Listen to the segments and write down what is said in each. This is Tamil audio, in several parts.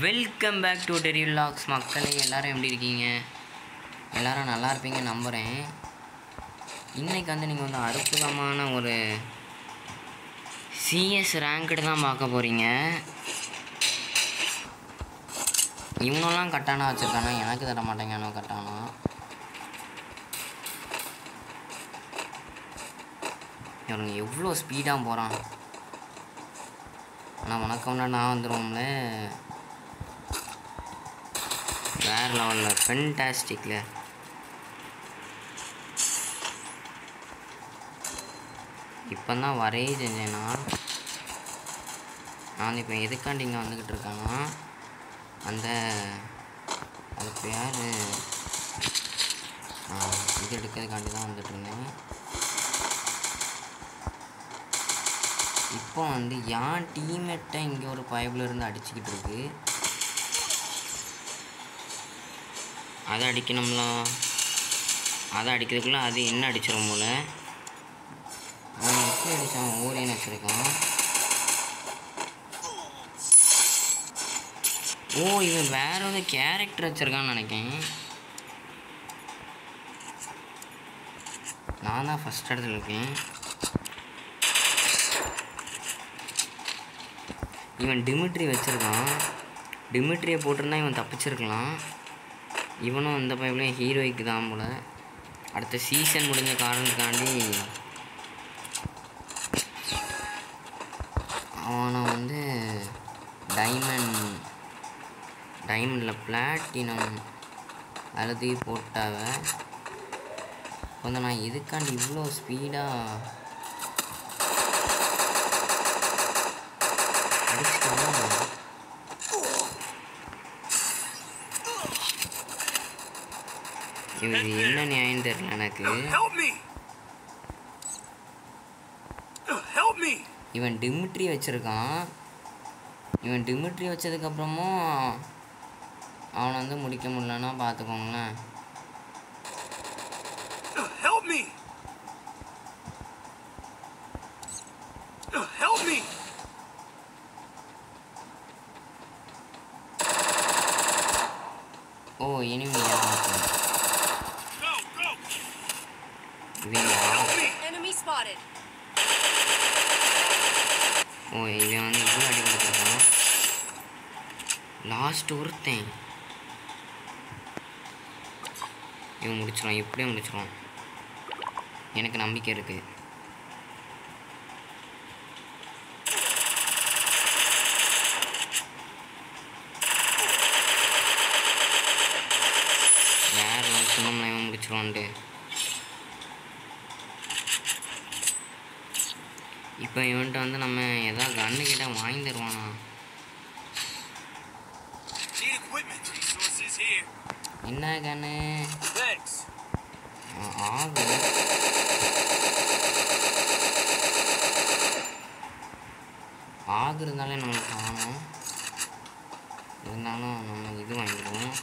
Welcome back to Terry vlogs. மக்களே எல்லோரும் எப்படி இருக்கீங்க? எல்லோரும் நல்லா இருப்பீங்க நம்புகிறேன். இன்றைக்கி வந்து நீங்கள் வந்து அற்புதமான ஒரு சிஎஸ் ரேங்க்டு தான் பார்க்க போகிறீங்க. இவனெல்லாம் கட்டானா வச்சுருக்கானா, எனக்கு தர மாட்டேங்க கட்டானா. இவனுங்க எவ்வளோ ஸ்பீடாக போகிறான். ஆனால் உனக்கு நான் வந்துடுவோம்ல. வேறு லெவலில் ஃபென்டாஸ்டிக்கில். இப்போ தான் வரையே செஞ்சேன்னா நான் இப்போ எதுக்காண்டி இங்கே வந்துக்கிட்டு இருக்கேன்னா, அது பேர் இது எடுக்கிறதுக்காண்டி தான் வந்துட்டு இருந்தேன். இப்போ வந்து என் டீம்மேட்டை இங்கே ஒரு பைப்பில் இருந்து அடிச்சுக்கிட்டு இருக்கு. அதை அடிக்கணும்ல. அதை அடிக்கிறதுக்குள்ளே அது என்ன அடிச்சிடும் போல். அவன் எப்படி அடித்தான்? ஓரேன்னு வச்சுருக்கான். ஓ, இவன் வேற ஒரு கேரக்டர் வச்சுருக்கான்னு நினைக்கிறேன். நான் தான் ஃபஸ்ட் இடத்துல இருக்கேன். இவன் டிமிட்ரி வச்சுருக்கான். டிமிட்ரியை போட்டிருந்தா இவன் தப்பிச்சிருக்கலாம். இவனும் இந்த பைப்லையும் ஹீரோய்க்கு தான் போல. அடுத்த சீசன் முடிஞ்ச காரணத்துக்காண்டி அவனை வந்து டைமண்டில் பிளாட்டினம் அழுதி போட்டாவ. கொஞ்சம் நான் எதுக்காண்டி இவ்வளோ ஸ்பீடாக அடிச்சுட்டாலும் இது என்ன நியாயம் தெரியல எனக்கு. இவன் டிமிட்ரி வச்சுருக்கான். இவன் டிமிட்ரி வச்சதுக்கப்புறமும் அவனை வந்து முடிக்க முடியலன்னா பார்த்துக்கோங்களேன். ஓ, இனிமையா ஓ, இவன் வந்து இவ்வளோ அடி கொடுத்துருக்கான். லாஸ்ட் ஒருத்தன் இவன் முடிச்சிடுவான். எப்படியும் முடிச்சிடுவான். எனக்கு நம்பிக்கை இருக்குது. யார் சொன்னோம்னா இவன் முடிச்சிடுவான்ட்டு. இப்போ இவன்ட்டு வந்து நம்ம எதாவது கன்று கேட்டால் வாங்கி தருவானா? என்ன கண்ணு ஆகுறதுனாலே நம்மளுக்கு காணும். இருந்தாலும் நம்ம இது வாங்கிடுவோம்.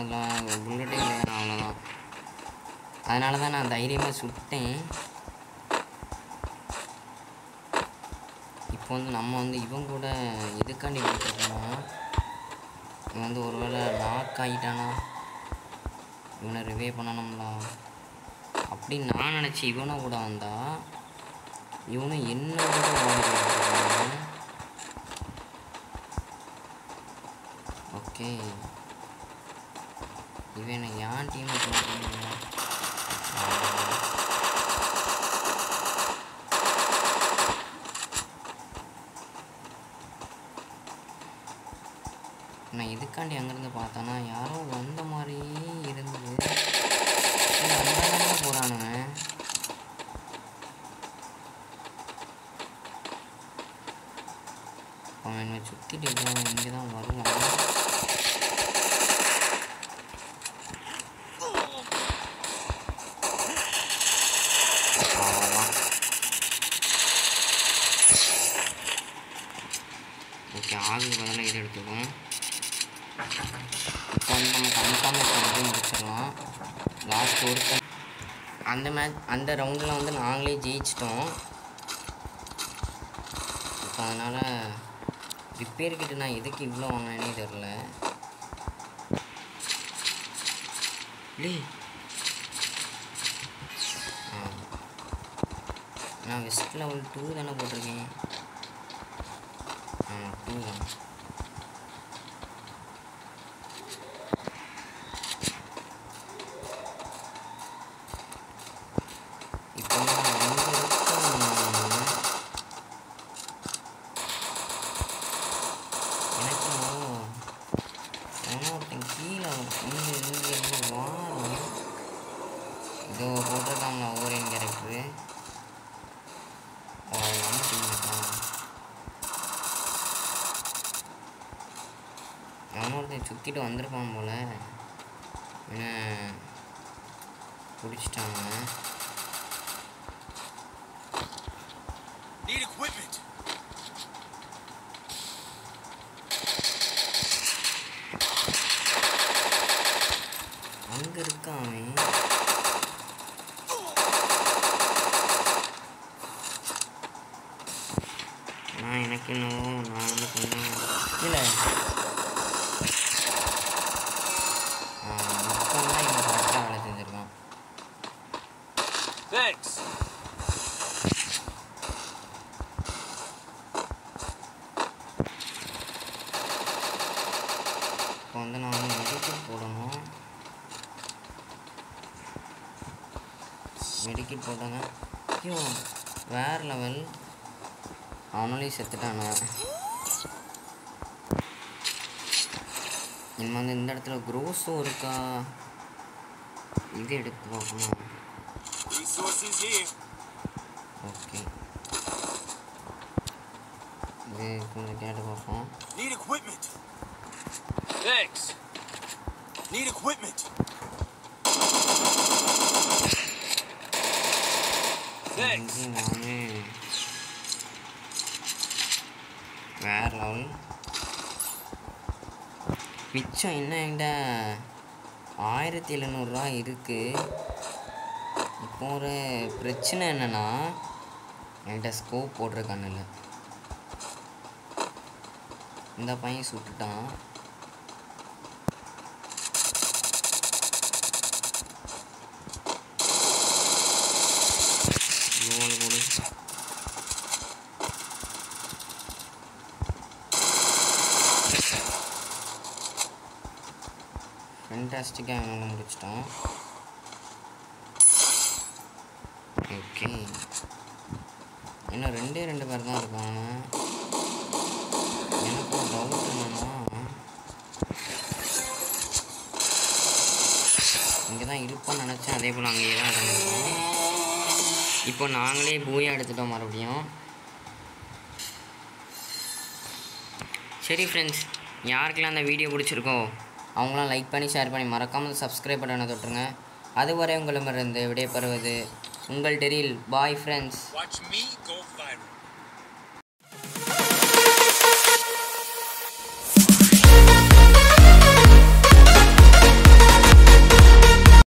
அதில் புல்லட்டே இல்லையா, அவ்வளோதான். அதனால தான் நான் தைரியமாக சுட்டேன். இப்போ வந்து நம்ம வந்து இவன் கூட இதுக்காண்டி கொடுத்துருக்கோம்னா, இவன் வந்து ஒரு வேளை லாக் ஆகிட்டானா இவனை ரிவே பண்ணணும்ல அப்படின்னு நான் நினச்சி இவனை கூட வந்தா இவனும் என்ன ஓடி. ஓகே, இவன் ஏன் டீமை நான் இதுக்காண்டி அங்கேருந்து பார்த்தானா யாரோ வந்த மாதிரியே இருந்தது. அந்த போகிறானுங்க. அவன் என்ன சுற்றிட்டு இருக்கான். இங்கே தான் வருவான். ஓகே, ஆகுது பதிலாக இதை எடுத்துக்கோம். இப்போ வந்து நம்ம கன்ஃபார்ம் வந்து முடிச்சிடலாம். லாஸ்ட் ஒருத்தன் அந்த ரவுண்டில் வந்து நாங்களே ஜெயிச்சிட்டோம். இப்போ அதனால் ரிப்பேர் கிட்ட நான் எதுக்கு இவ்வளோ வாங்கினேனே தெரில. நான் வெஸ்ட் லெவல் 2 தானே போட்டிருக்கேன். 2 தான். இப்போ எனக்கு ஒருத்தன் கீழே இங்கே வாரம் இதோ போட்டிருக்காங்களா ஓரியன் கேரக்டரு. அவனொருத்தன் சுற்றிட்டு வந்திருப்பான் போல். என்ன பிடிச்சிட்டாங்க. அங்கே இருக்கான். நான் எனக்கு இன்னும் நான் வந்து கொஞ்சம் இல்லை இப்போதான் இவன் கரெக்டாக வேலை செஞ்சுருக்கான். இப்போ வந்து நான் வந்து மெடிக்கெட் போடணும். மெடிக்கெட் போட்டாங்க. ஐயோ வேறு லெவல். அவனாலையும் செத்துட்டானு. இனிமே வந்து இந்த இடத்துல க்ரோஸும் இருக்கா, இது எடுத்து பார்க்கணும். ஓகே இது கொஞ்சம் கேட்டு பார்ப்போம். நானே வேறு லெவல். மிச்சம் என்ன என்கிட்ட 1700 இருக்குது. இப்போ ஒரு பிரச்சனை என்னென்னா என்கிட்ட ஸ்கோப் போட்டிருக்கான்னு இல்லை. இந்த பையன் சுட்டுட்டான். ஃபேண்டாஸ்டிக்காக அவனை முடிச்சிட்டான். ஓகே இன்னும் 2 பேர் தான் இருக்காங்க. எனக்கு ஒரு டவுட் என்னன்னா இங்கே தான் இருப்பான்னு நினச்சேன். அதே போல் அங்கேயே தான் இருந்தோம். இப்போ நாங்களே பூயா எடுத்துட்டோம் மறுபடியும். சரி ஃப்ரெண்ட்ஸ், யாருக்கெல்லாம் அந்த வீடியோ பிடிச்சிருக்கோ அவங்களாம் லைக் பண்ணி ஷேர் பண்ணி மறக்காமல் சப்ஸ்கிரைப் பட்டனை தொட்டுருங்க. அதுவரை உங்களிடமிருந்து விடைபெறுவது உங்கள் டெரில். Bye friends.